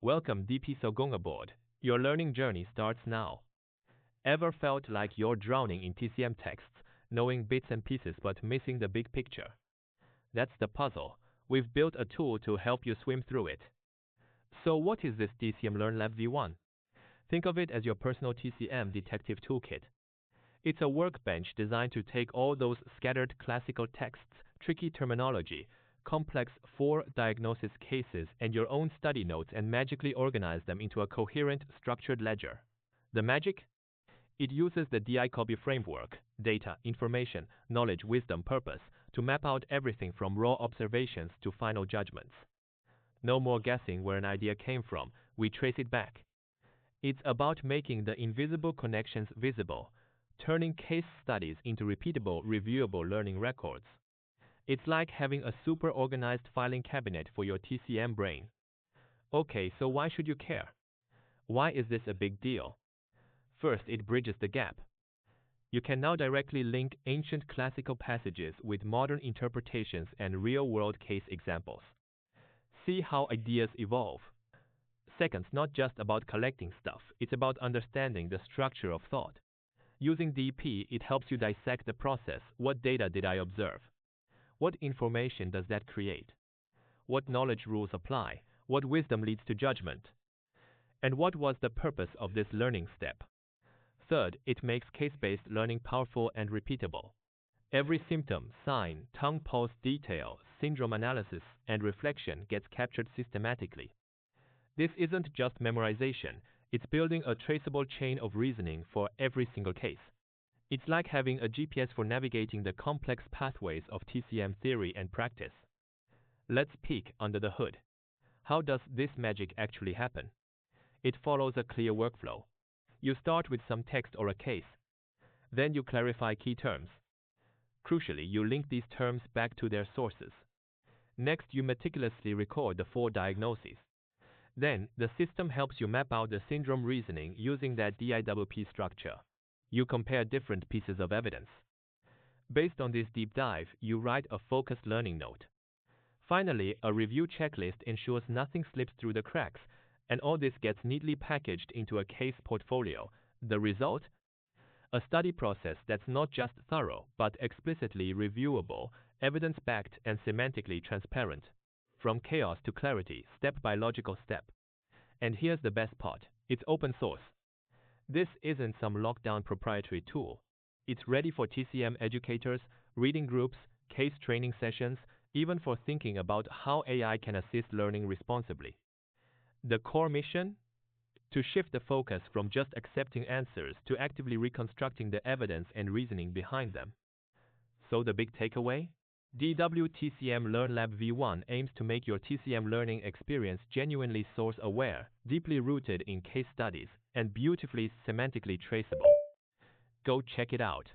Welcome DP Sogong aboard. Your learning journey starts now. Ever felt like you're drowning in TCM texts, knowing bits and pieces but missing the big picture? That's the puzzle. We've built a tool to help you swim through it. So what is this TCM LearnLab V1? Think of it as your personal TCM detective toolkit. It's a workbench designed to take all those scattered classical texts, tricky terminology, complex for-diagnosis cases, and your own study notes and magically organize them into a coherent, structured ledger. The magic? It uses the DIKWP framework, data, information, knowledge, wisdom, purpose, to map out everything from raw observations to final judgments. No more guessing where an idea came from, we trace it back. It's about making the invisible connections visible, turning case studies into repeatable, reviewable learning records. It's like having a super organized filing cabinet for your TCM brain. Okay, so why should you care? Why is this a big deal? First, it bridges the gap. You can now directly link ancient classical passages with modern interpretations and real-world case examples. See how ideas evolve. Second, not just about collecting stuff, it's about understanding the structure of thought. Using DP, it helps you dissect the process. What data did I observe? What information does that create? What knowledge rules apply? What wisdom leads to judgment? And what was the purpose of this learning step? Third, it makes case-based learning powerful and repeatable. Every symptom, sign, tongue pulse detail, syndrome analysis, and reflection gets captured systematically. This isn't just memorization, it's building a traceable chain of reasoning for every single case. It's like having a GPS for navigating the complex pathways of TCM theory and practice. Let's peek under the hood. How does this magic actually happen? It follows a clear workflow. You start with some text or a case. Then you clarify key terms. Crucially, you link these terms back to their sources. Next, you meticulously record the 4 diagnoses. Then, the system helps you map out the syndrome reasoning using that DIKWP structure. You compare different pieces of evidence. Based on this deep dive, you write a focused learning note. Finally, a review checklist ensures nothing slips through the cracks, and all this gets neatly packaged into a case portfolio. The result? A study process that's not just thorough, but explicitly reviewable, evidence-backed, and semantically transparent. From chaos to clarity, step by logical step. And here's the best part. It's open source. This isn't some lockdown proprietary tool. It's ready for TCM educators, reading groups, case training sessions, even for thinking about how AI can assist learning responsibly. The core mission? To shift the focus from just accepting answers to actively reconstructing the evidence and reasoning behind them. So the big takeaway? TCM LearnLab V1 aims to make your TCM learning experience genuinely source-aware, deeply rooted in case studies, and beautifully semantically traceable. Go check it out.